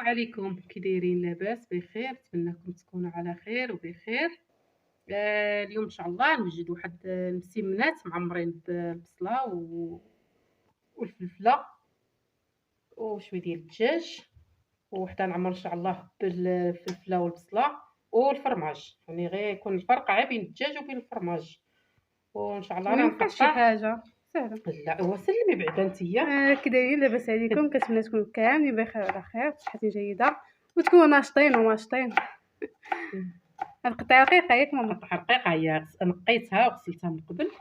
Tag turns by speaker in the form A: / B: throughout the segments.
A: عليكم، كي دايرين؟ لاباس بخير؟ نتمنىكم تكونوا على خير وبخير. اليوم ان شاء الله نوجد واحد المسمنات معمرين بالبصله والفلفله وشويه ديال الدجاج، وحده نعمر ان شاء الله بالفلفله والبصله والفرماج. يعني غير يكون الفرق عا بين الدجاج وبين الفرماج، وان شاء الله انا
B: ميبقاش شي
A: نقطع.
B: حاجه سهله.
A: لا هو سلمي بعدا نتيا.
B: كي دايرين؟ لاباس عليكم؟ كنتمنى تكونوا كاملين بخير وعلى خير بصحه جيده وتكونوا ناشطين وماشطين. القطع رقيقه ياك ماما؟
A: قطع رقيقه هي نقيتها وغسلتها من قبل،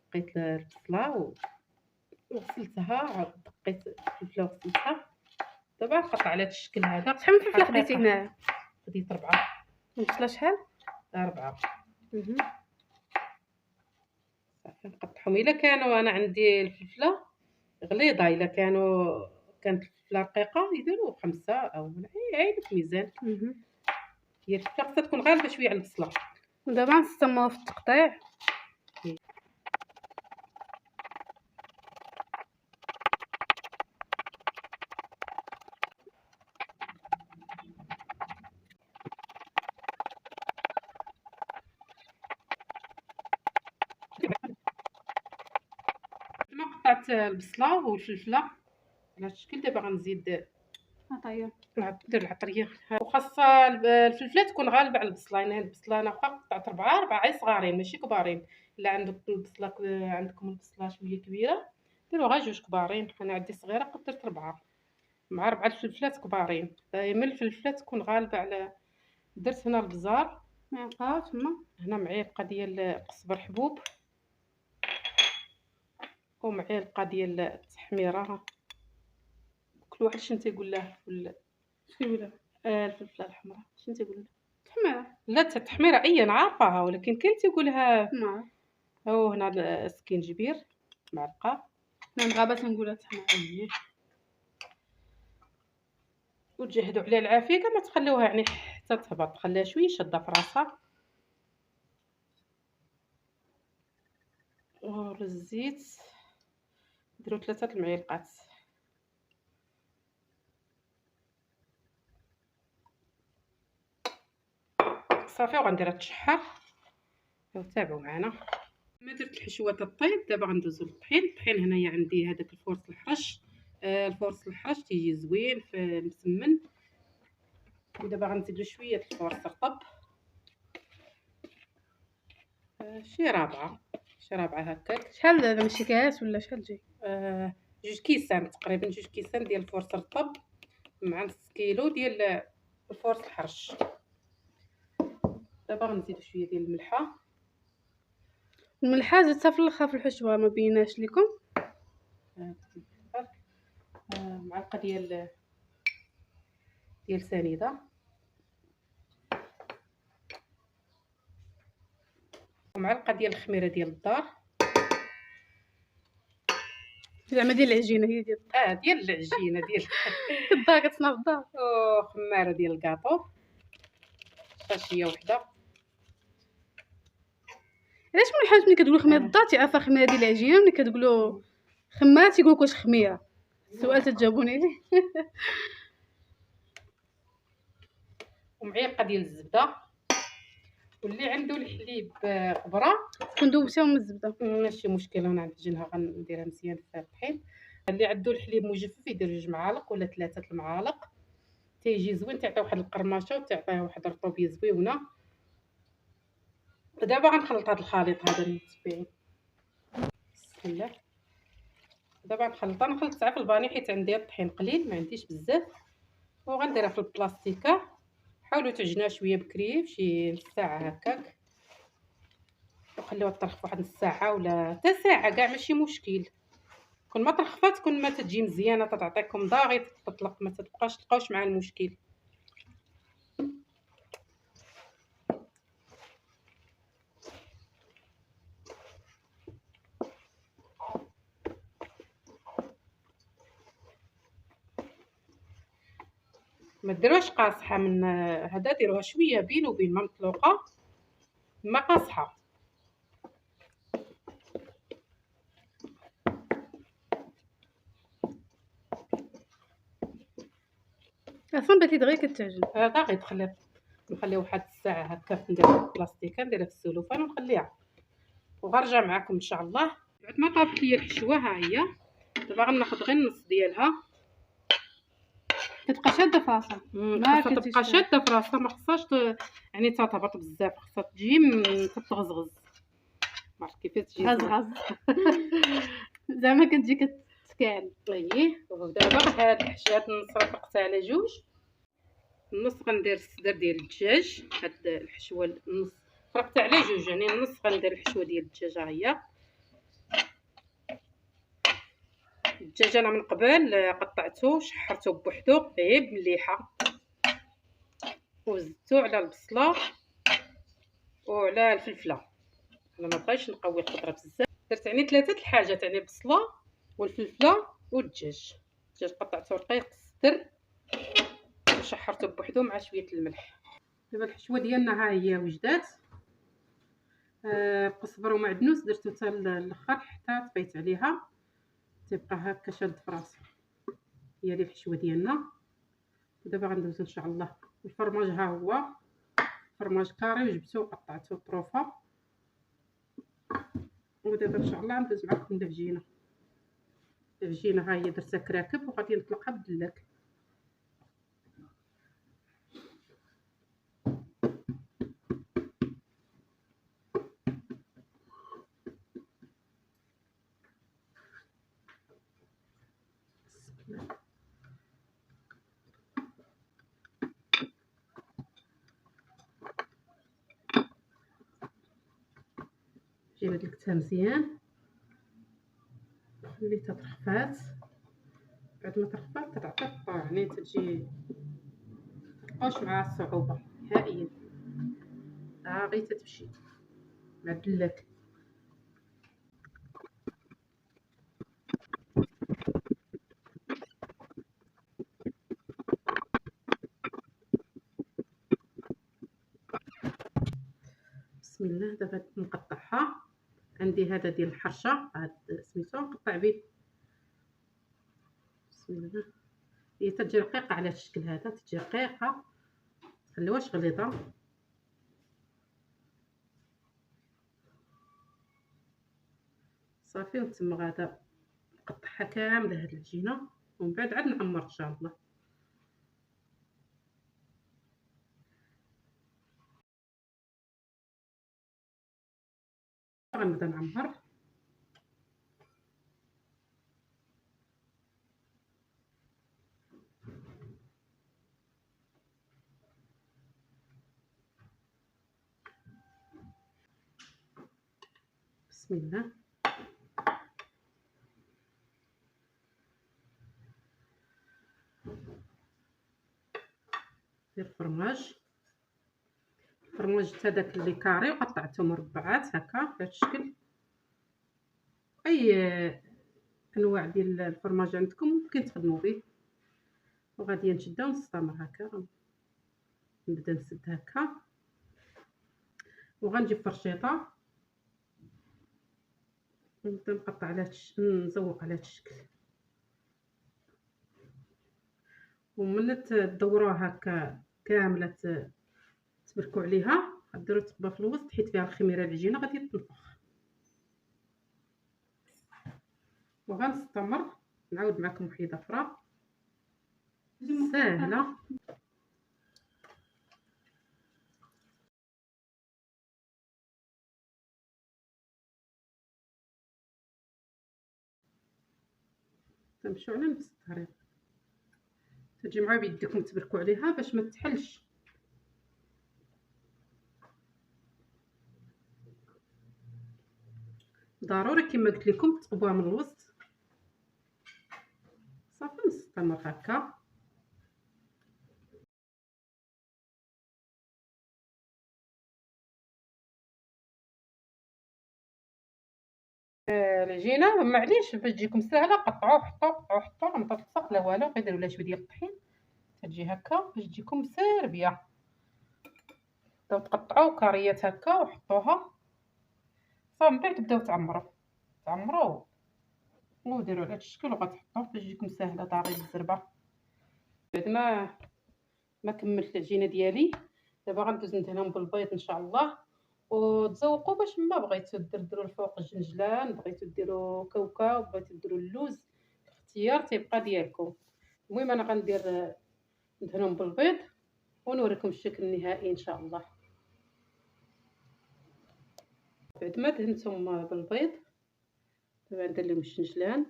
A: نقيت البصله وغسلتها، عاد دقيت الفلفله وغسلتها. دابا نقطع على هذا الشكل هذا.
B: شحال من فلفله خديتي هنايا؟
A: خديت 4.
B: البصله شحال؟
A: 4. صافي نقطعهم. الا كانوا انا عندي الفلفله غليظه، الا كانت الفلفله رقيقه يديروا 5 او عيد في ميزان. هي الفلفله خصها تكون غالبه شويه على البصله.
B: ودابا نستمروا في التقطيع.
A: كما قطعت البصله والفلفله على هذا الشكل، دابا غنزيد
B: عطيه
A: ندير العطريه. وخاصه الفلفله تكون غالبه على البصله. يعني هاد البصله انا واخا قطعت 4 عاي صغارين ماشي كبارين. الا عندكم البصله شويه كبيره ديروا غير 2 كبارين. انا عندي صغيره قدرت 4 مع 4 الفلفلات كبارين. دائما الفلفله تكون غالبه على. درت هنا البزار
B: معلقه تما،
A: هنا معلقه ديال قزبر حبوب ومعلقه ديال التحميره. كل واحد شنو تيقول له
B: شويه
A: الفلفله الحمراء شنو تيقول له؟
B: تحميره.
A: لا التحميره اي نعرفها، ولكن كاين تيقولها.
B: ما
A: او هنا السكينجبير معلقه.
B: انا غابه تنقولها تحميره.
A: اييه، وتجهدوا عليها العافيه كما تخليوها يعني حتى تهبط، خليها شويه شاده في راسها. والزيت ديروا 3 المعالق. صافي وغنديرها تشحر. تابعوا معنا. ما درت الحشوه الطيب. دابا غندوزو للطحين. الطحين هنايا عندي هذاك الفورص الحرش. الفورص الحرش تيجي زوين في مسمن. ودابا غنزيدو شويه الفورص رطب، شي رابعه هكاك.
B: شحال دابا؟ ماشي كاس ولا شحال تجي؟
A: 2 كيسان تقريبا، 2 كيسان ديال الفورص رطب مع نص كيلو ديال الفورص الحرش. دابا غنزيدو شويه ديال الملحه.
B: الملحه زدتها في الاخر في الحشوه ما بيناش لكم.
A: معلقه ديال سنيده ومعلقه ديال الخميره ديال الدار.
B: زعما ديال العجينه هي ديال
A: ديال العجينه ديال
B: في الدار كتصنع في الدار.
A: وخماره ديال الكاطو شاشيه وحده.
B: علاش من الحاجات ملي كتقولوا خميره الدار تيعرفها خميره ديال العجينه، ملي كتقولوا خماره تيقولوا واش خميره؟ السؤال تجاوبوني ليه.
A: ومعلقه ديال الزبده. واللي عنده الحليب قبره
B: تكون دوبتيها من الزبده
A: ماشي مشكل. انا عندي غنديرها مزيان في الطحين. اللي عنده الحليب مجفف يدير 2 معالق ولا 3 المعالق، تيجي زوين، تعطي واحد القرمشه وتعطيه واحد الرطوبيه زويونه. دابا غنخلط هذا الخليط هذا المتبعين. بسم الله. دابا نخلط ساعه في الباني حيت عندي الطحين قليل ما عنديش بزاف. وغنديرها في البلاستيكه. حاولوا تعجنوها شويه بكري شي نص ساعه هكاك، وخليوها تطرخ واحد نص ساعه ولا حتى ساعه كاع ماشي مشكل. كل ما طرخات كل ما تجي مزيانه، تعطيكم ضاغي تطلق، ما تبقاش تلقاوش مع المشكل. ما ديروهاش قاصحه من هذا، ديروها شويه بين وبين ما مطلوقه ما قاصحه.
B: اصلا بات لي دغيا كتعجن.
A: هذا غيدخل نخليه واحد الساعه هكا، ندير في البلاستيكه، نديرها في السلوفان ونخليها وغنرجع معكم ان شاء الله. بعد ما طابت ليا الحشوه ها هي، دابا غناخذ غير النص ديالها.
B: كتبقى شاده في راسها، ما
A: خاصها تبقى شاده في راسها، ما خصهاش يعني تهبط بزاف، خاصها تجي تتغزغز. ما عرفت كيفاش تجي
B: غزغز. زعما كتجي كتكال.
A: اييه. ودابا هاد الحشوه هاد النص راه فرقتها على جوج. النص غندير الصدر ديال الدجاج. هاد الحشوه النص فرقتها على جوج، يعني النص غندير الحشوه ديال الدجاج. ها هي الدجاج انا من قبل قطعته شحرته بوحدو غير بالمليحه، وزدتو على البصله وعلى الفلفله. انا ما بغيتش نقوي الخضره بزاف، درت يعني 3 الحاجات، يعني البصله والفلفله والدجاج. الدجاج قطعته رقيق، الصدر وشحرته بوحدو مع شويه الملح. دابا الحشوه ديالنا ها هي وجدات. القزبر ومعدنوس درتو حتى الاخر حتى طفيت عليها، تبقى هكا شاد في راسها. هي هذه الحشوه ديالنا. ودابا غندوز ان شاء الله. الفرماج ها هو فرماج كاري، وجبته وقطعته طروفه. ودابا ان شاء الله غندوز معكم العجينه. العجينه ها هي درتها كراكب وغادي نطلقها بالدلاك. جيب هاد الكتان مزيان، خليتها ترخفات. بعد ما ترخفات تعطي الطور، يعني تجي متبقاوش معها الصعوبه نهائيا. غير تتمشي مع الدلاك. بسم الله. دابا نقطعها. عندي هذا ديال الحرشه، هاد سميتو نقطع به. بسم الله. هي تجي رقيقه على الشكل هذا، تجي رقيقه، متخليوهاش غليظه. صافي. وتما غادا نقطعها كامله هاد العجينه، ومن بعد عاد نعمر ان شاء الله. غنبدا نعمر. بسم الله. دير الفرماج. الفرماج حتى داك اللي كاري وقطعته مربعات هكا بهذا الشكل. اي انواع ديال الفرماج عندكم ممكن تخدموا به. وغادي نشدها ونستمر هكا. نبدا نسد هكا، وغنجيب فرشيطه ونبدا نقطع على نزوق على هذا الشكل. ومن تدوروها هكا كامله تبركوا عليها، غديروا تقبه في الوسط حيت فيها الخميره العجينه غادي تنفخ. وغنستمر نعاود معكم وحده اخرى ساهله. تمشوا على نفس الطريقه، تجمعوا بيدكم تبركوا عليها باش ما تحلش. ضروري كما قلت لكم تقبوها من الوسط. صافي نستمر هكا. العجينه معليش باش تجيكم ساهله، قطعوا حطوا ما تلصق لا والو، غير ديروا لها شويه ديال الطحين تجي هكا باش تجيكم ساربيه. تقطعوا كاريات هكا وحطوها صافي. من بعد تبداو تعمروا وديروا على هذا الشكل وغتحطوه باش تجيكم ساهله طاغي بالزربه. بعد ما ما كملت العجينه ديالي. دابا غندوز ندهنهم بالبيض ان شاء الله، وتذوقوا باش ما بغيتو ديروا الفوق الجنجلان، بغيتو ديروا كاوكاو، بغيتو ديروا اللوز، الاختيار تيبقى ديالكم. المهم انا غندير ندهنهم بالبيض ونوريكم الشكل النهائي ان شاء الله. بعد ما دهنتهم بالبيض دابا ندير لهم الجنجلان،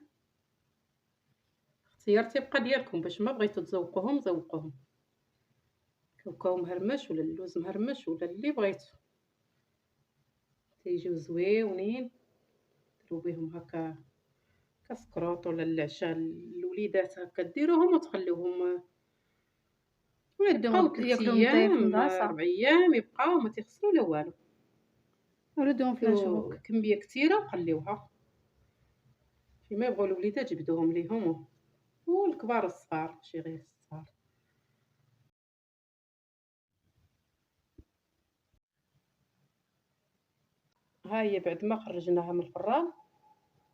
A: الاختيار تيبقى ديالكم، باش ما بغيتو تزوقوهم زوقوهم، كاوكاو مهرمش ولا اللوز مهرمش ولا اللي بغيتو، تيجيو زويونين. ديروا بهم هكا كسكروط ولا العشاء الوليدات هكا ديروهم وتخليوهم يبقاو 3
B: ياكلوا مزيان في
A: ايام
B: المدرسة،
A: 4 ايام، يبقاو ما تيخسروا لا والو.
B: ولدهم في
A: ديروا
B: الشبك.
A: كميه كثيره وقليوها، فيما يبغوا الوليدات جبدوهم ليهم، والكبار الصغار ماشي غير الصغار. ها هي بعد ما خرجناها من الفران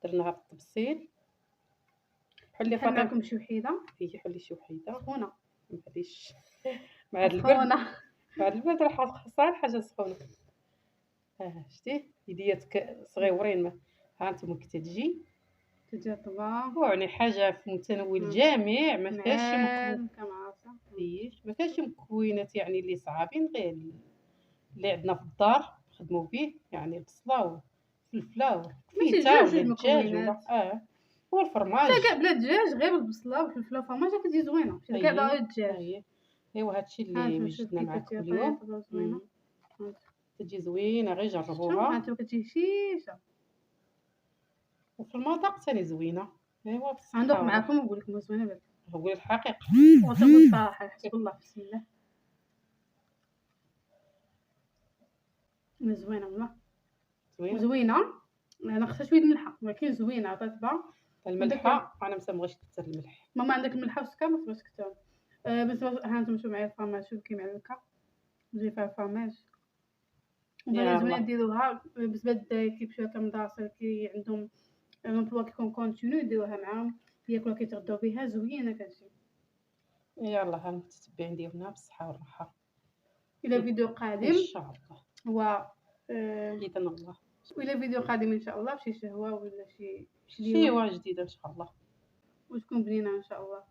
A: درناها في الطبسيل. حلي
B: بحال
A: فاطمه،
B: معكم شي وحيدة
A: هي حلي شي وحيده
B: سخونة
A: ما غاديش مع هاد البرد،
B: سخونة.
A: مع هاد البرد راه خاصها حاجه سخونه. شتي يديات صغيورين ها انتم كتجي
B: تجي طبا
A: يعني حاجه في متناول الجميع، ما فيهاش شي
B: معان كمعاصة.
A: ما فيهاش شي مكونات يعني اللي صعابين، غير اللي عندنا في الدار نخدموا به، يعني البصله والفلفله
B: ماشي
A: والكفيته
B: جوج
A: ولا الدجاج
B: المكونات،
A: ولا والفرماج.
B: حتى كاع بلا دجاج، غير البصلة والفلفلة وفرماج كتجي زوينة، ماشي كاع
A: اييه
B: غير الدجاج.
A: اييه ايوا هادشي
B: ها
A: اللي
B: انتم شوف
A: وجدنا
B: كي
A: معكم
B: كتجي
A: اليوم.
B: طيبة زوينة.
A: تجي زوينه، غير
B: شفتو ها
A: جربوها.
B: انتم كتجي هشيشة.
A: وفي المذاق ثاني زوينه. ايوا
B: غندوق
A: بالصحه والراحه.
B: معاكم ونقول لكم زوينة بزاف،
A: هو الحقيقه
B: وتنقول الصراحة حسب الله بسم الله زوينة والله
A: زوينه.
B: زوينة. انا خصها شوية الملحة ولكن زوينة عطات طبع.
A: الملحه انا ما تنبغيش كثر الملح.
B: ماما عندك الملحة والسكر ما تبغيش كثر. بس ها انتم شوفوا معايا الفرماج، شوف كي معلكة نجي فيها الفرماج. وبغي زوينة
A: يلا
B: ديروها بالنسبة للدراري كي يمشيو هكا مدارسة كي عندهم لومبلوا كيكون كونتينيو يديروها معاهم ياكلوها كيتغداو بها زوينة كتجي.
A: يلا ها المتتبعين ديالنا بالصحه والراحه.
B: الى فيديو
A: ان
B: قادم
A: شاء الله
B: و
A: باذن الله
B: والى فيديو قادم ان شاء الله بشي شهوة ولا شي
A: شي
B: ديوان
A: جديده ان شاء الله.
B: وتكون بنينة ان شاء الله.